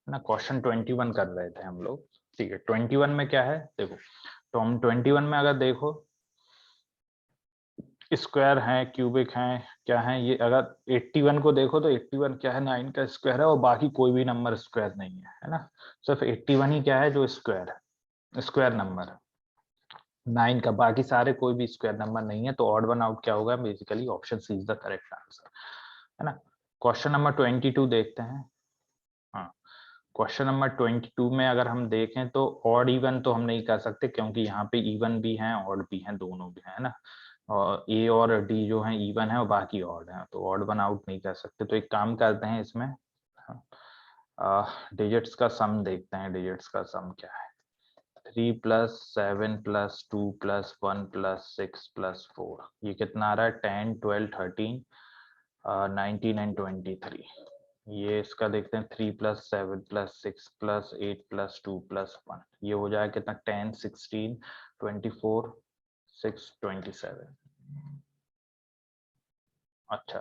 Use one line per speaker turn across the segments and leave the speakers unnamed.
ना क्वेश्चन 21 कर रहे थे हम लोग। ठीक है, 21 में क्या है देखो, तो हम 21 में अगर देखो स्क्वायर है, क्यूबिक है, क्या है ये, अगर 81 को देखो तो 81 क्या है, 9 का स्क्वायर है और बाकी कोई भी नंबर स्क्वायर नहीं है ना। सिर्फ 81 ही क्या है जो स्क्वायर है, स्क्वायर नंबर 9 का, बाकी सारे कोई भी स्क्वायर नंबर नहीं है। तो ऑड वन आउट क्या होगा, basically option C is the correct answer, है ना। क्वेश्चन नंबर 22 देखते हैं। हाँ, क्वेश्चन नंबर 22 में अगर हम देखें तो ऑड इवन तो हम नहीं कर सकते, क्योंकि यहाँ पे इवन भी हैं ऑड भी हैं, दोनों भी है ना। और ए और डी जो है इवन है और बाकी ऑड है, तो ऑड वन आउट नहीं कर सकते। तो एक काम करते हैं इसमें, डिजिट्स का सम देखते हैं। डिजिट्स का सम क्या है, 3 + 7 + 2 + 1 + 6 + 4, ये कितना आ रहा है, 10 12 13 19 एंड 23। ये इसका देखते हैं, 3 + 7 + 6 + 8 + 2 + 1, ये हो जाएगा कितना, 10 16 24 6 27। अच्छा,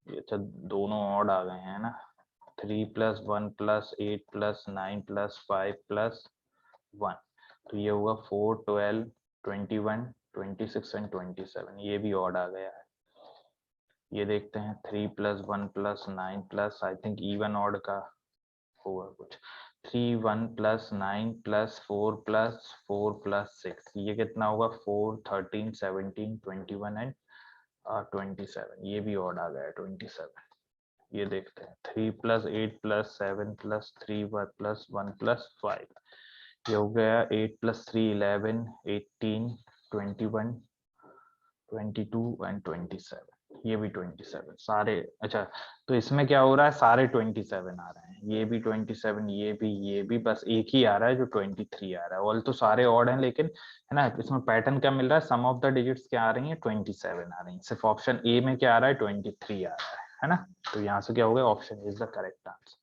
ये अच्छा दोनों ऑड आ गए हैं ना। 3 + 1 + 8 + 9 + 5 + 1, तो ये होगा 4 12 21 26 एंड 27, ये भी ऑड आ गया है। ये देखते हैं 3 + 1 + 9 + आई थिंक इवन ऑड का होगा कुछ, 3 1 + 9 + 4 + 4 + 6, ये कितना होगा, 4 13 17 21 एंड 27, ये भी ऑड आ गया है 27। ये देखते हैं 3 + 8 + 7 + 3 + 1 + 5, ये हो गया 8 + 3 11 18 21 22 एंड 27, ये भी 27 सारे। अच्छा, तो इसमें क्या हो रहा है, सारे 27 आ रहे हैं, ये भी 27, ये भी, बस एक ही आ रहा है जो 23 आ रहा है। ऑल तो सारे ऑड हैं, लेकिन है ना, इसमें पैटर्न क्या मिल रहा है, सम ऑफ द डिजिट्स क्या आ रही है, 27 आ रही है। सिर्फ ऑप्शन ए में क्या आ रहा है, 23 आ रहा है ना। तो यहाँ से क्या हो गया, option is the correct answer.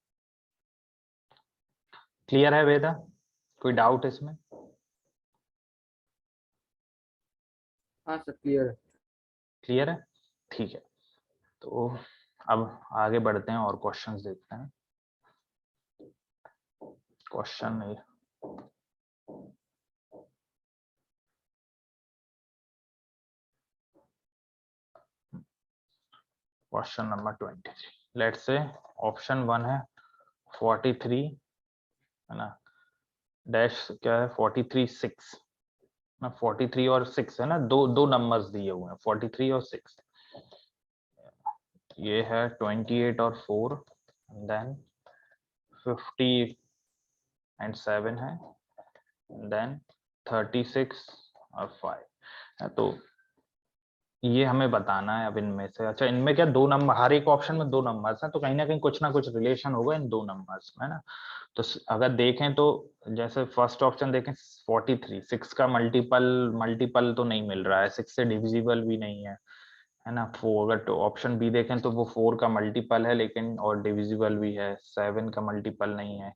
Clear है वेदा, कोई डाउट इसमें?
हाँ सर क्लियर है।
क्लियर है, ठीक है। तो अब आगे बढ़ते हैं और क्वेश्चंस देखते हैं। Question question number 23, let's say option 1 है 43, है ना, डैश क्या है 43 6 ना, 43 और 6 है ना, दो दो नंबर्स दिए हुए हैं 43 और 6। ये है 28 और 4, देन 50 एंड 7 है, देन 36 और 5 है। तो ये हमें बताना है अब इनमें से। अच्छा, इनमें क्या दो नंबर, हर एक ऑप्शन में दो नंबर्स हैं, तो कहीं ना कुछ रिलेशन होगा इन दो नंबर्स में ना। तो अगर देखें तो जैसे फर्स्ट ऑप्शन देखें 43, 6 का मल्टीपल मल्टीपल तो नहीं मिल रहा है, 6 से डिविजिबल भी नहीं है ना। 4, अगर तो ऑप्शन बी देखें तो वो 4 का मल्टीपल है लेकिन और डिविजिबल भी है, 7 का मल्टीपल नहीं है,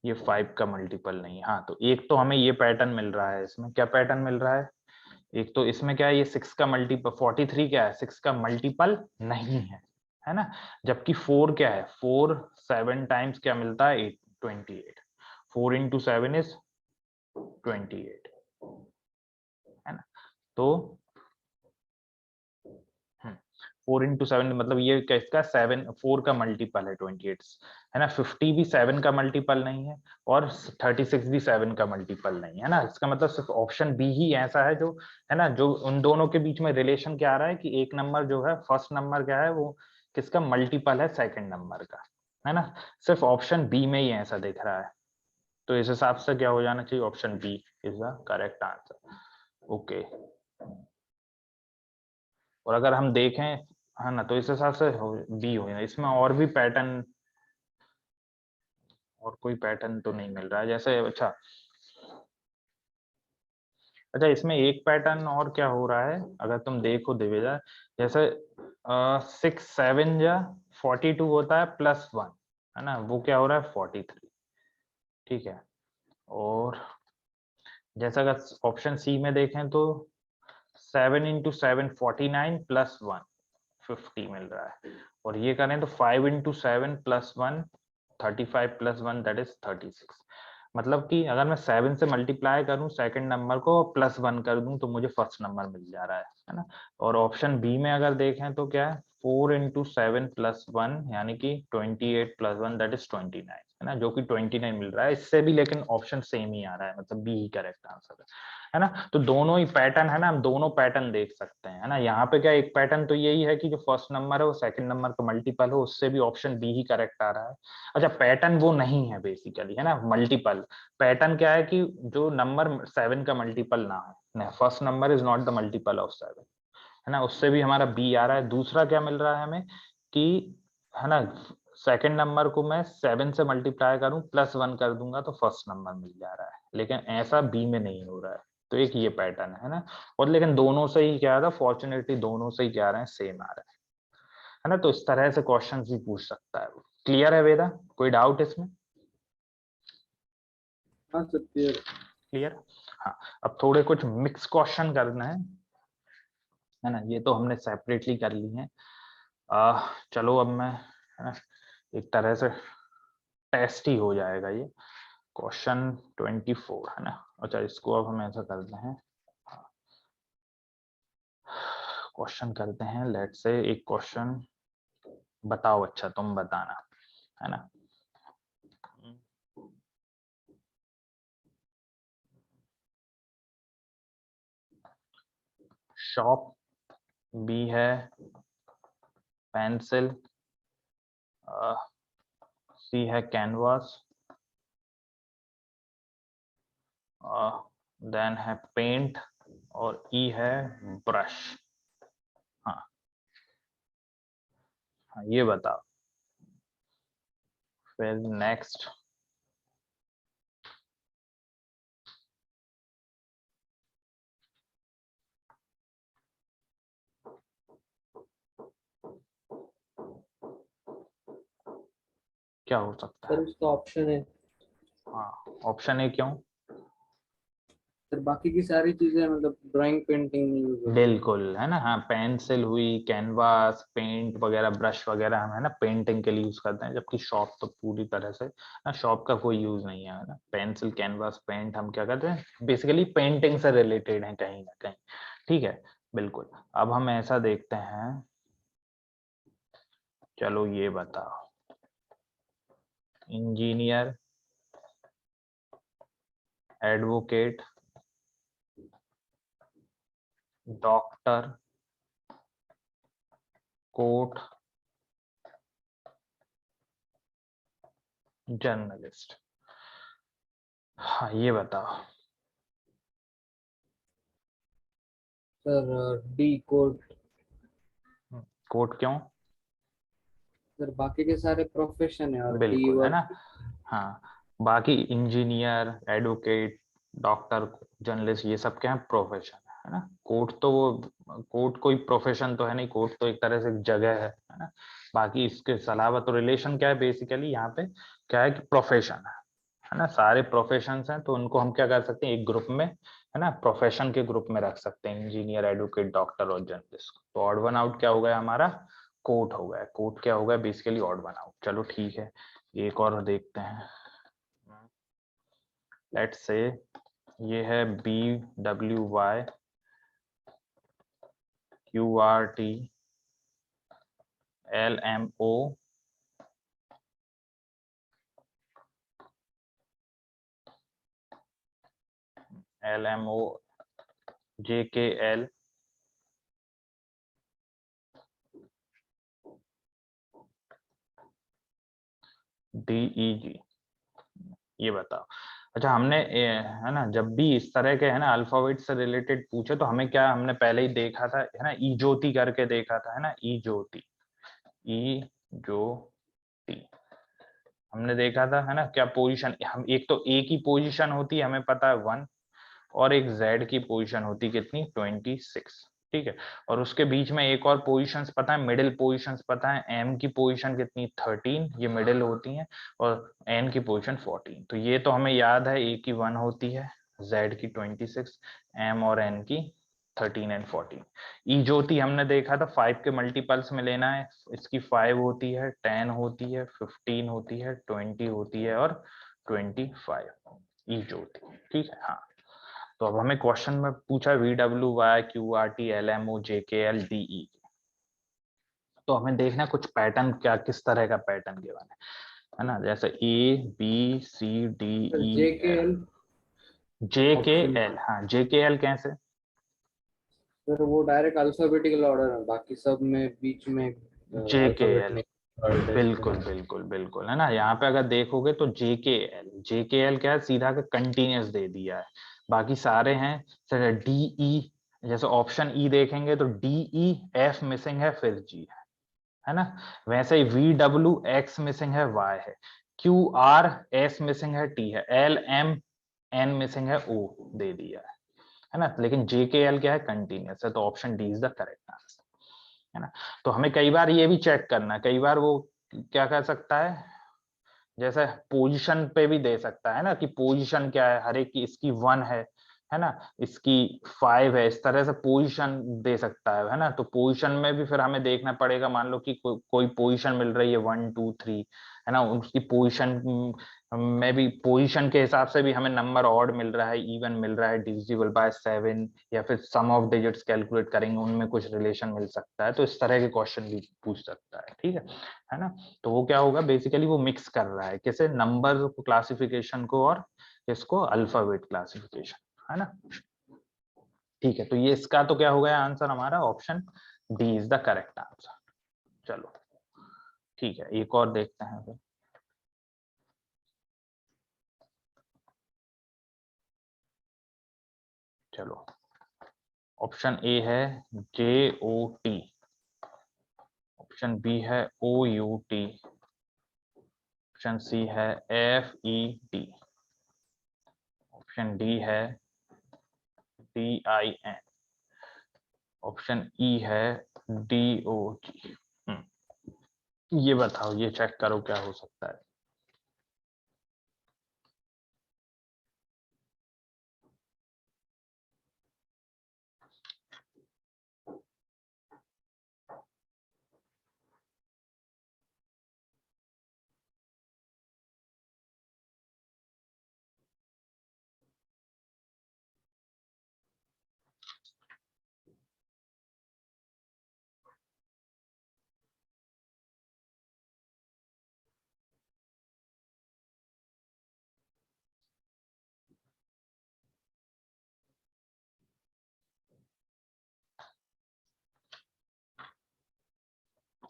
ये 5 का मल्टीपल नहीं है। हाँ, तो एक तो हमें ये पैटर्न मिल रहा है, इसमें क्या पैटर्न मिल रहा है, एक तो इसमें क्या है, ये 6 का मल्टीपल 43 क्या है, 6 का मल्टीपल नहीं है ना। जबकि 4 क्या है, 4 7 टाइम्स क्या मिलता है, 28, 4 into 7 is 28, है ना। तो 4 into 7 मतलब ये किसका, 7 4 का मल्टीपल है 28, है ना। 50 भी 7 का मल्टीपल नहीं है और 36 भी 7 का मल्टीपल नहीं है ना। इसका मतलब सिर्फ ऑप्शन बी ही ऐसा है जो, है ना, जो उन दोनों के बीच में रिलेशन क्या आ रहा है कि एक नंबर जो है, फर्स्ट नंबर क्या है वो किसका मल्टीपल है, सेकंड नंबर का, है ना। सिर्फ ऑप्शन बी में ही ऐसा दिख रहा है, तो इस हिसाब से क्या हो जाना चाहिए, option B is the correct answer. Okay, और अगर हम देखें, है ना, तो इस हिसाब से बी हो जाए। इसमें और भी पैटर्न, और कोई पैटर्न तो नहीं मिल रहा है जैसे। अच्छा अच्छा, इसमें एक पैटर्न और क्या हो रहा है, अगर तुम देखो दिविजा, जैसे 6 7 या 42 होता है +1, है ना, वो क्या हो रहा है 43, ठीक है। और जैसा अगर ऑप्शन सी में देखें तो 7 into 7 49 +1 50 मिल रहा है, और ये करें तो 5 into 7 +1 35 + 1 दैट इज 36। मतलब कि अगर मैं 7 से मल्टीप्लाई करूं सेकंड नंबर को और +1 कर दूं तो मुझे फर्स्ट नंबर मिल जा रहा है ना। और ऑप्शन बी में अगर देखें तो क्या है, 4 × 7 + 1 यानी कि 28 + 1 दैट इज 29 है ना, जो कि 29 मिल रहा है इससे भी, लेकिन ऑप्शन सेम ही आ रहा है, मतलब बी ही करेक्ट आंसर है ना। तो दोनों ही पैटर्न है ना, हम दोनों पैटर्न देख सकते हैं है ना। यहाँ पे क्या एक पैटर्न तो यही है कि जो फर्स्ट नंबर है वो सेकंड नंबर का मल्टीपल हो, उससे भी ऑप्शन बी ही करेक्ट आ रहा है। अच्छा पैटर्न वो नहीं है बेसिकली है ना, मल्टीपल पैटर्न क्या है कि जो नंबर 7 का मल्टीपल ना हो, first number is not the multiple of 7 है ना, उससे भी हमारा बी आ रहा है। दूसरा क्या मिल रहा है हमें कि है ना, सेकंड नंबर को मैं 7 से मल्टीप्लाई करूं +1 कर दूंगा तो फर्स्ट नंबर मिल जा रहा है, लेकिन ऐसा बी में नहीं हो रहा है। तो एक ये पैटर्न है ना, और लेकिन दोनों से ही क्या आ रहा है, फॉर्चुनेटली दोनों से ही क्या आ रहे हैं, सेम आ रहा है ना। तो इस तरह से क्वेश्चन भी पूछ सकता है। क्लियर है वेदा, कोई डाउट इसमें?
हाँ सर क्लियर।
क्लियर। हाँ, अब थोड़े कुछ मिक्स क्वेश्चन करना है ना, ये तो हमने सेपरेटली कर ली है। चलो अब मैं है ना, एक तरह से टेस्ट ही हो जाएगा ये क्वेश्चन 24 है ना। अच्छा इसको अब हम ऐसा करते हैं, क्वेश्चन करते हैं, लेट्स से एक क्वेश्चन बताओ, अच्छा तुम बताना है ना। शॉप बी है, पेंसिल सी है, कैनवास देन है पेंट और ई है ब्रश। हाँ हाँ ये बताओ फिर नेक्स्ट। क्या हो सकता
सर
है?
उसका ऑप्शन है।
हाँ ऑप्शन ए क्यों?
सर बाकी की सारी चीजें मतलब ड्राइंग पेंटिंग में यूज होती है।
बिल्कुल है ना, हाँ पेंसिल हुई, कैनवास, पेंट वगैरह, ब्रश वगैरह हम है ना पेंटिंग के लिए यूज करते हैं, जबकि शॉप तो पूरी तरह से ना शॉप का कोई यूज नहीं है ना। पेंसिल, कैनवास, पेंट हम क्या करते हैं, बेसिकली पेंटिंग से रिलेटेड है कहीं ना कहीं। ठीक है बिल्कुल। अब हम ऐसा देखते हैं, चलो ये बताओ, engineer, advocate, doctor, court, journalist. हाँ ये बताओ।
Sir D code.
कोर्ट क्यों?
सर बाकी के सारे प्रोफेशन है और डी
बिल्कुल है ना।
वर्क।
हाँ बाकी इंजीनियर, एडवोकेट, डॉक्टर, जर्नलिस्ट ये सब क्या है, प्रोफेशन है ना। कोर्ट तो वो, कोर्ट कोई प्रोफेशन तो है नहीं, कोर्ट तो एक तरह से एक जगह है ना। बाकी इसके अलावा तो रिलेशन क्या है बेसिकली यहाँ पे, क्या है कि प्रोफेशन है ना, सारे प्रोफेशन हैं तो उनको हम क्या कर सकते हैं, एक ग्रुप में है ना, प्रोफेशन के ग्रुप में रख सकते हैं, इंजीनियर, एडवोकेट, डॉक्टर और जर्नलिस्ट। तो ऑड वन आउट क्या हो गया हमारा, कोर्ट हो गया। कोर्ट क्या होगा बेसिकली, ऑड वन आउट। चलो ठीक है, एक और देखते हैं, लेट्स से ये है BWY QRT LMO JKL DEG। ये बताओ। अच्छा हमने है ना, जब भी इस तरह के है ना अल्फाबेट से रिलेटेड पूछे तो हमें क्या, हमने पहले ही देखा था है ना, ई ज्योति करके देखा था है ना, ई ज्योति, ई ज्योति हमने देखा था है ना। क्या पोजीशन, हम एक तो ए की पोजीशन होती है हमें पता है 1, और एक जेड की पोजीशन होती कितनी, 26। ठीक है, और उसके बीच में एक और पोजीशंस पता है, मिडिल पोजीशंस पता है, एम की पोजीशन कितनी 13, ये मिडिल होती है, और एन की पोजीशन 14। तो ये तो हमें याद है, ए की 1 होती है, जेड की 26, एम और एन की 13 एंड 14। ई ज्योति हमने देखा था 5 के मल्टीपल्स में लेना है, इसकी 5 होती है, 10 होती है, 15 होती है, 20 होती है और 25 ई ज्योति। ठीक है। हाँ, तो अब हमें क्वेश्चन में पूछा VWY QRT LMO JKL DE, तो हमें देखना है कुछ पैटर्न, क्या किस तरह का पैटर्न गिवन है ना, जैसे ABCDE
JKL ऑप्शन
JKL। हाँ, JKL कैसे?
सर, वो डायरेक्ट अल्फाबेटिकल ऑर्डर है, बाकी सब में बीच में अल्फाबेट
JKL,
नहीं ऑर्डर
बिल्कुल बिल्कुल बिल्कुल, है ना। यहाँ पे अगर देखोगे तो JKL क्या है, सीधा का कंटिन्यूस दे दिया है, बाकी सारे हैं सर DE। जैसे ऑप्शन ई देखेंगे तो DE F मिसिंग है, फिर G है ना। वैसे ही VWX मिसिंग है, Y है, QRS मिसिंग है, T है, LMN मिसिंग है, O दे दिया है ना। लेकिन JKL क्या है, कंटिन्यूस है, तो option D is the correct answer, है ना। तो हमें कई बार ये भी चेक करना है, कई बार वो क्या कह सकता है, जैसे पोजीशन पे भी दे सकता है ना, कि पोजीशन क्या है, हर एक की, इसकी 1 है ना, इसकी 5 है, इस तरह से पोजीशन दे सकता है ना। तो पोजीशन में भी फिर हमें देखना पड़ेगा, मान लो कि कोई पोजीशन मिल रही है 1 2 3, है ना, उसकी पोजीशन में भी, पोजीशन के हिसाब से भी हमें नंबर ऑड मिल रहा है, इवन मिल रहा है, डिविजिबल बाय 7, या फिर सम ऑफ डिजिट्स कैलकुलेट करेंगे, उनमें कुछ रिलेशन मिल सकता है, तो इस तरह के क्वेश्चन भी पूछ सकता है। ठीक है ना। तो वो क्या होगा, बेसिकली वो मिक्स कर रहा है किसे, नंबर क्लासिफिकेशन को और इसको अल्फाबेट क्लासिफिकेशन, है ना। ठीक है, तो ये इसका तो क्या हो गया आंसर हमारा, option D is the correct answer. चलो ठीक है, एक और देखते हैं फिर। चलो, ऑप्शन ए है JOT, ऑप्शन बी है OUT, ऑप्शन सी है FET, ऑप्शन डी है DIN, ऑप्शन ई है DOG। ये बताओ, ये चेक करो क्या हो सकता है।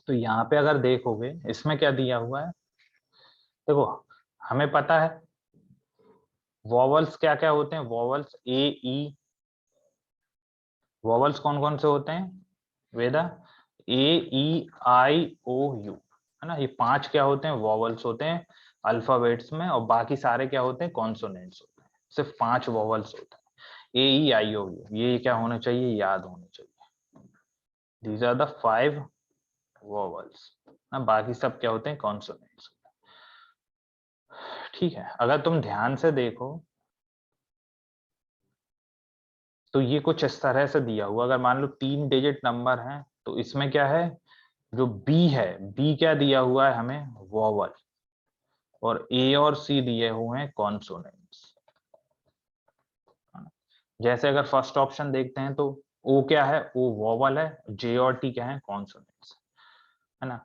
तो यहाँ पे अगर देखोगे, इसमें क्या दिया हुआ है, देखो हमें पता है वॉवल्स क्या क्या होते हैं, वॉवल्स A E, वॉवल्स कौन कौन से होते हैं वेदा, AEIOU, है ना। ये 5 क्या होते हैं, वॉवल्स होते हैं अल्फाबेट्स में, और बाकी सारे क्या होते हैं, कॉन्सोनेंट्स होते हैं। सिर्फ 5 वॉवल्स होते हैं, AEIOU, ये क्या होना चाहिए, याद होने चाहिए। दीज आर द 5 वॉवल्स ना, बाकी सब क्या होते हैं, कॉन्सोनेंट्स। ठीक है, अगर तुम ध्यान से देखो तो ये कुछ इस तरह से दिया हुआ, अगर मान लो 3 डिजिट नंबर है, तो इसमें क्या है, जो बी है, बी क्या दिया हुआ है हमें, वॉवल, और ए और सी दिए हुए हैं कॉन्सोनेंट्स। जैसे अगर फर्स्ट ऑप्शन देखते हैं तो ओ क्या है, ओ वॉवल है, जे और टी क्या है, कॉन्सोनेंट्स, है ना।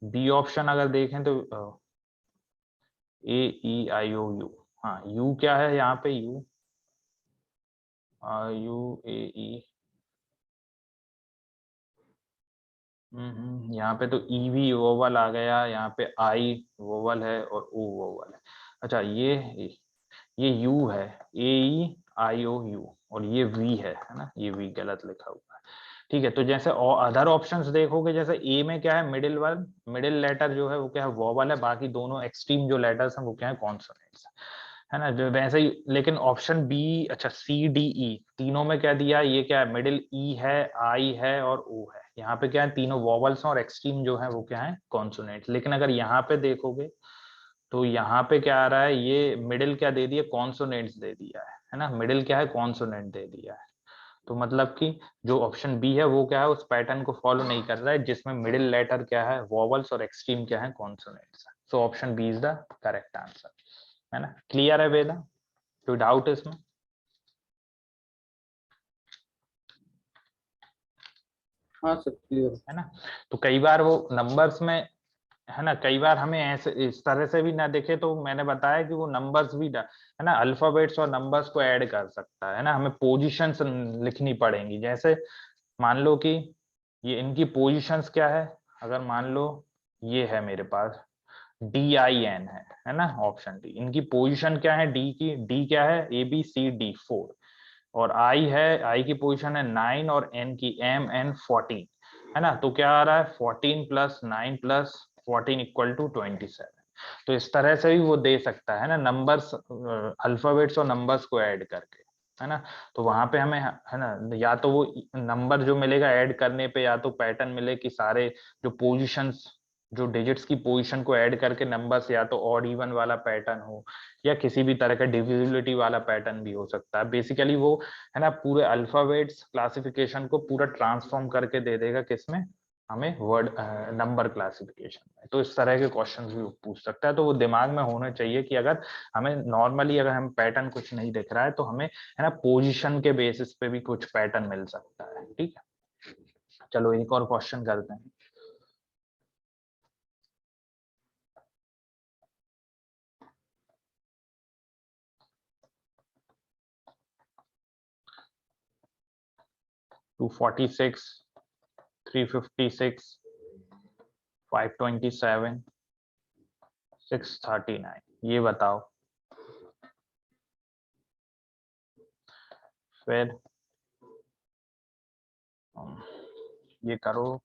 बी ऑप्शन अगर देखें तो AEIOU, हाँ यू क्या है यहाँ पे, UAE, यहाँ पे तो ईवी वोवल आ गया, यहाँ पे आई वोवल है और ओ वोवल है। अच्छा, ये यू है, AEIOU, और ये वी है ना, ये वी गलत लिखा हुआ है। ठीक है, तो जैसे अदर ऑप्शंस देखोगे, जैसे ए में क्या है, मिडिल लेटर जो है वो क्या है, वोवल है, बाकी दोनों एक्सट्रीम जो लेटर्स हैं वो क्या है, कॉन्सोनेंट्स है ना। जो वैसे ही, लेकिन ऑप्शन बी, अच्छा CDE, तीनों में क्या दिया, ये क्या है, मिडिल ई है, आई है और ओ है। यहाँ पे क्या है, तीनों वॉवल्स और एक्सट्रीम जो है वो क्या है, कॉन्सोनेंट्स। लेकिन अगर यहाँ पे देखोगे तो यहाँ पे क्या आ रहा है, ये मिडिल क्या दे दिया, कॉन्सोनेंट्स दे दिया है ना, मिडिल क्या है, कॉन्सोनेंट दे दिया है। तो मतलब कि जो ऑप्शन बी है वो क्या है, उस पैटर्न को फॉलो नहीं कर रहा है जिसमें मिडिल लेटर क्या है वॉवल्स और एक्सट्रीम क्या है consonants. So option B is the correct answer, है ना। क्लियर है वेदा, कोई डाउट इसमें?
हाँ सर क्लियर।
है ना। तो कई बार वो नंबर्स में, है ना, कई बार हमें ऐसे इस तरह से भी ना दिखे तो मैंने बताया कि वो नंबर्स भी है ना अल्फाबेट्स और नंबर्स को ऐड कर सकता है ना, हमें पोजीशंस लिखनी पड़ेंगी। जैसे मान लो कि ये इनकी पोजीशंस क्या है, अगर मान लो ये है मेरे पास DIN है ना, ऑप्शन डी। इनकी पोजीशन क्या है डी की, डी क्या है ABCD 4, और आई है, आई की पोजीशन है 9 और एन की MN 14, है ना। तो क्या आ रहा है 14 प्लस 9 प्लस 14 इक्वल टू 27। तो इस तरह से भी वो दे सकता है ना, नंबर्स अल्फाबेट्स और नंबर्स को ऐड करके, है ना। तो वहां पे हमें, है ना, या तो वो नंबर जो मिलेगा ऐड करने पे, या तो पैटर्न मिले कि सारे जो पोजीशंस, जो डिजिट्स की पोजीशन को ऐड करके नंबर्स या तो ऑड इवन वाला पैटर्न हो, या किसी भी तरह का डिविजिबिलिटी वाला पैटर्न भी हो सकता है। बेसिकली वो, है ना, पूरे अल्फाबेट्स क्लासिफिकेशन को पूरा ट्रांसफॉर्म करके दे देगा किसमें, हमें वर्ड नंबर क्लासिफिकेशन में। तो इस तरह के क्वेश्चंस भी पूछ सकता है। तो वो दिमाग में होना चाहिए कि अगर हमें नॉर्मली अगर हम पैटर्न कुछ नहीं दिख रहा है तो हमें, है ना, पोजीशन के बेसिस पे भी कुछ पैटर्न मिल सकता है। ठीक है, चलो एक और क्वेश्चन करते हैं। टू 46, 356, 527, 639, ये बताओ। फिर ये करो,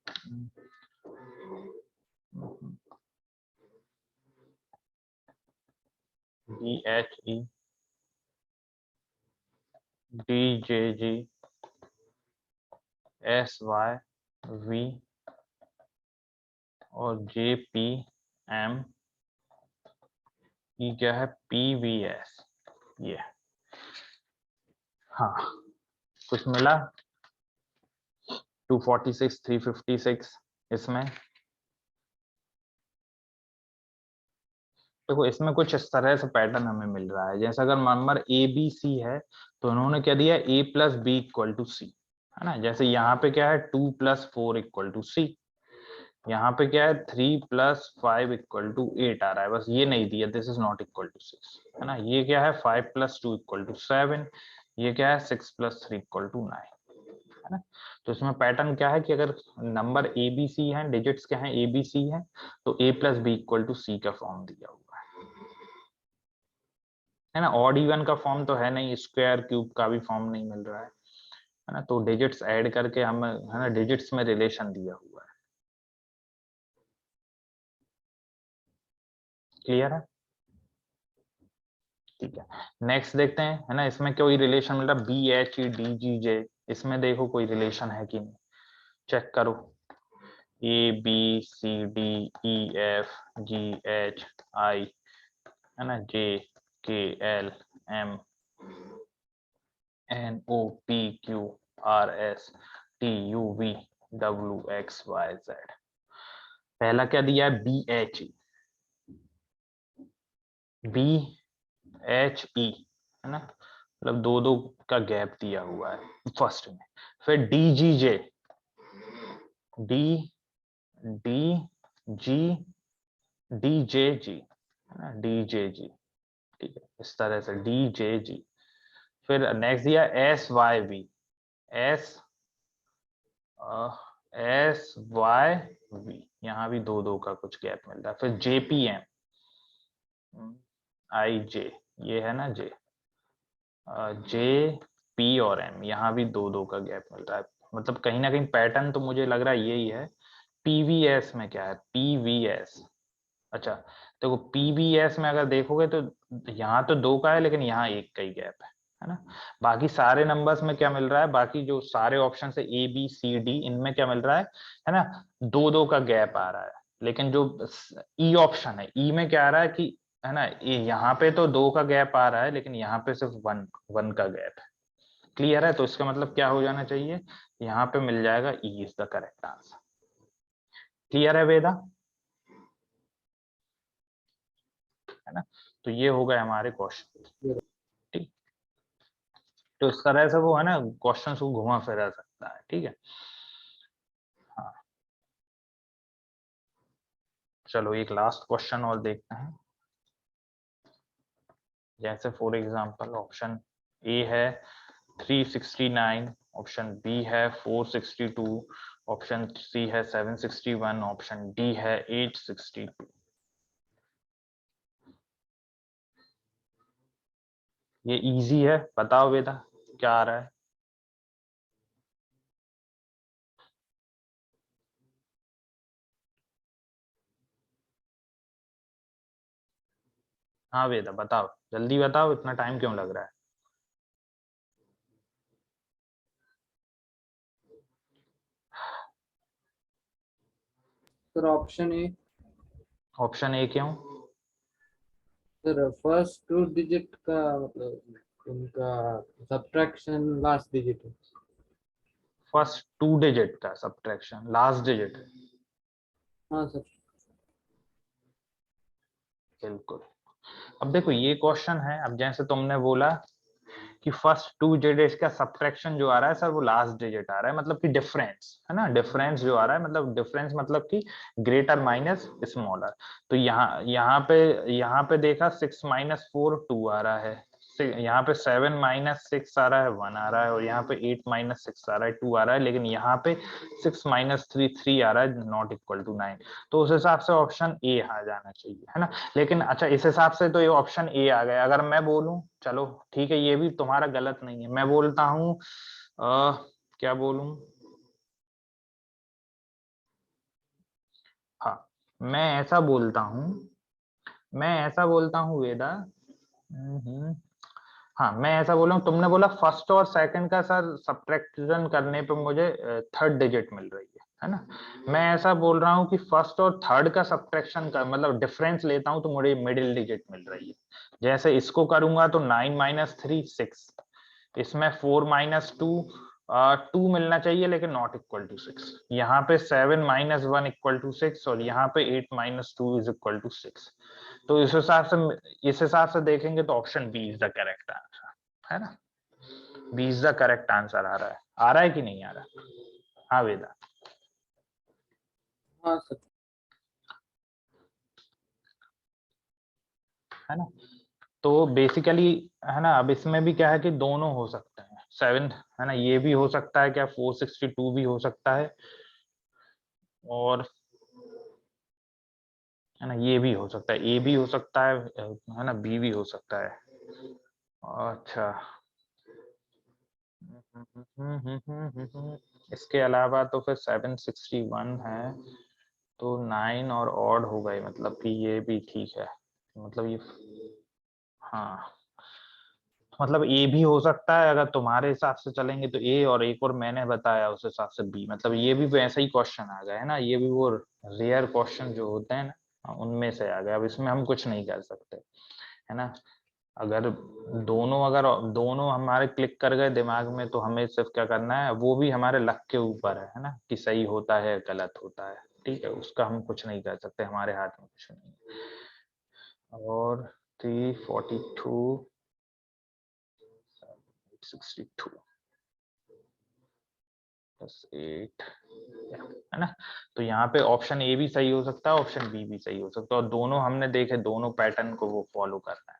DHE, DJG, SYV और JPM, ये क्या है PVS। ये, हाँ, कुछ मिला 246, 356 इसमें? देखो इसमें कुछ इस तरह से पैटर्न हमें मिल रहा है, जैसे अगर नंबर ABC है तो उन्होंने क्या दिया A plus B equal to C, है ना। जैसे यहाँ पे क्या है 2 प्लस 4 इक्वल टू सी, यहाँ पे क्या है 3 प्लस 5 इक्वल टू 8 आ रहा है, बस ये नहीं दिया this is not equal to 6, है ना। ये क्या है 5 प्लस 2 इक्वल टू 7, ये क्या है 6 प्लस 3 इक्वल टू 9, है ना। तो इसमें पैटर्न क्या है कि अगर नंबर ABC है, डिजिट्स क्या है ABC है, तो A plus B equal to C का फॉर्म दिया हुआ है ना। ऑड इवन का फॉर्म तो है नहीं, स्क्वायर क्यूब का भी फॉर्म नहीं मिल रहा है ना। तो डिजिट्स ऐड करके हम, है ना, डिजिट्स में रिलेशन दिया हुआ है। क्लियर है? ठीक है, नेक्स्ट देखते हैं, है ना, इसमें कोई रिलेशन मिल रहा BHEDGJ, इसमें देखो कोई रिलेशन है कि नहीं, चेक करो। ABCDEFGHI, है ना, JKLMNOPQRSTUVWXYZ। पहला क्या दिया है BHE, है ना, मतलब दो दो का गैप दिया हुआ है फर्स्ट में। फिर DGJ, DGDJG, है ना, DJG, ठीक है, इस तरह से DJG। फिर नेक्स्ट दिया SYV, SYV, यहाँ भी दो दो का कुछ गैप मिल रहा है। फिर JPM, IJ, ये है ना J, P और M, यहाँ भी दो दो का गैप मिल रहा है। मतलब कहीं ना कहीं पैटर्न तो मुझे लग रहा है यही है। PVS में क्या है PVS, अच्छा, देखो PVS में अगर देखोगे तो यहाँ तो दो का है लेकिन यहाँ एक का ही गैप है ना। बाकी सारे नंबर्स में क्या मिल रहा है, बाकी जो सारे ऑप्शन है ABCD, इनमें क्या मिल रहा है ना, दो दो का गैप आ रहा है। लेकिन जो E ऑप्शन है, E में क्या आ रहा है कि, है ना, यहाँ पे तो दो का गैप आ रहा है लेकिन यहाँ पे सिर्फ वन वन का गैप है। क्लियर है? तो इसका मतलब क्या हो जाना चाहिए, यहाँ पे मिल जाएगा E is the correct answer. Clear है वेदा? है ना? तो ये हो गए हमारे क्वेश्चन। ठीक, तो इस तरह से वो है ना क्वेश्चन को घुमा फिरा सकता है। ठीक है, हाँ चलो एक लास्ट क्वेश्चन और देखते हैं। जैसे फॉर एग्जांपल ऑप्शन ए है 369, ऑप्शन बी है 462, ऑप्शन सी है 761, ऑप्शन डी है 862। ये इजी है, बताओ बेटा क्या आ रहा है? हाँ बेटा बताओ, जल्दी बताओ, इतना टाइम क्यों लग रहा है?
Sir option A.
Option A क्यों?
सर फर्स्ट 2 डिजिट का मतलब उनका सब्ट्रैक्शन लास्ट डिजिट है।
फर्स्ट 2 डिजिट का सब्ट्रैक्शन लास्ट डिजिट।
हाँ सर।
बिल्कुल। अब देखो ये क्वेश्चन है, अब जैसे तुमने बोला कि फर्स्ट 2 डिजिट का सब्ट्रैक्शन जो आ रहा है सर वो लास्ट डिजिट आ रहा है, मतलब कि डिफरेंस है ना, डिफरेंस जो आ रहा है मतलब डिफरेंस मतलब कि ग्रेटर माइनस स्मॉलर। तो यहाँ पे देखा 6 माइनस 4 2 आ रहा है, यहाँ पे 7 माइनस 6 आ रहा है 1 आ रहा है, और यहाँ पे 8 माइनस 6 आ रहा है 2 आ रहा है, लेकिन यहाँ पे 6 माइनस 3 3 आ रहा है नॉट इक्वल टू 9। तो उस हिसाब से ऑप्शन ए आ जाना चाहिए, है ना? लेकिन अच्छा इस हिसाब से तो ये ऑप्शन ए आ गया। अगर मैं बोलूं, चलो ठीक है ये भी तुम्हारा गलत नहीं है, मैं बोलता हूं क्या बोलूं, हाँ मैं ऐसा बोलता हूं, मैं ऐसा बोलता हूं वेदा। हाँ मैं ऐसा बोल रहा हूँ, तुमने बोला फर्स्ट और सेकंड का सर सब्ट्रैक्शन करने पे मुझे थर्ड डिजिट मिल रही है ना? मैं ऐसा बोल रहा हूँ कि फर्स्ट और थर्ड का सब्ट्रैक्शन का मतलब डिफरेंस लेता हूँ तो मुझे मिडिल डिजिट मिल रही है। जैसे इसको करूंगा तो 9 माइनस 3 6, इसमें 4 माइनस 2 2 मिलना चाहिए लेकिन नॉट इक्वल टू 6। यहाँ पे 7 माइनस 1 इक्वल टू 6, और यहाँ पे 8 माइनस 2 इज इक्वल टू 6। तो इस हिसाब से देखेंगे तो option B is the correct answer, है ना? B is the correct answer आ रहा है कि नहीं आ रहा? हाँ वेदा।
हाँ सर।
है ना? तो बेसिकली है ना, अब इसमें भी क्या है कि दोनों हो सकते हैं, 7 है ना, ये भी हो सकता है क्या, 462 भी हो सकता है, और है ना ये भी हो सकता है, ए भी हो सकता है ना, बी भी हो सकता है। अच्छा इसके अलावा तो फिर 761 है, तो 9 और ऑड हो गए, मतलब कि ये भी ठीक है, मतलब ये हाँ, मतलब ए भी हो सकता है, अगर तुम्हारे हिसाब से चलेंगे तो ए, और एक और मैंने बताया उस हिसाब से बी, मतलब ये भी वैसा ही क्वेश्चन आ गया है ना, ये भी वो रेयर क्वेश्चन जो होते हैं ना उनमें से आ गया। अब इसमें हम कुछ नहीं कर सकते, है ना? अगर दोनों हमारे क्लिक कर गए दिमाग में तो हमें सिर्फ क्या करना है, वो भी हमारे लक के ऊपर है ना, कि सही होता है गलत होता है। ठीक है, उसका हम कुछ नहीं कर सकते, हमारे हाथ में कुछ नहीं है। और 342 62 प्लस 8, है ना? तो यहाँ पे ऑप्शन ए भी सही हो सकता है, ऑप्शन बी भी सही हो सकता है, और दोनों हमने देखे, दोनों पैटर्न को वो फॉलो कर रहे हैं।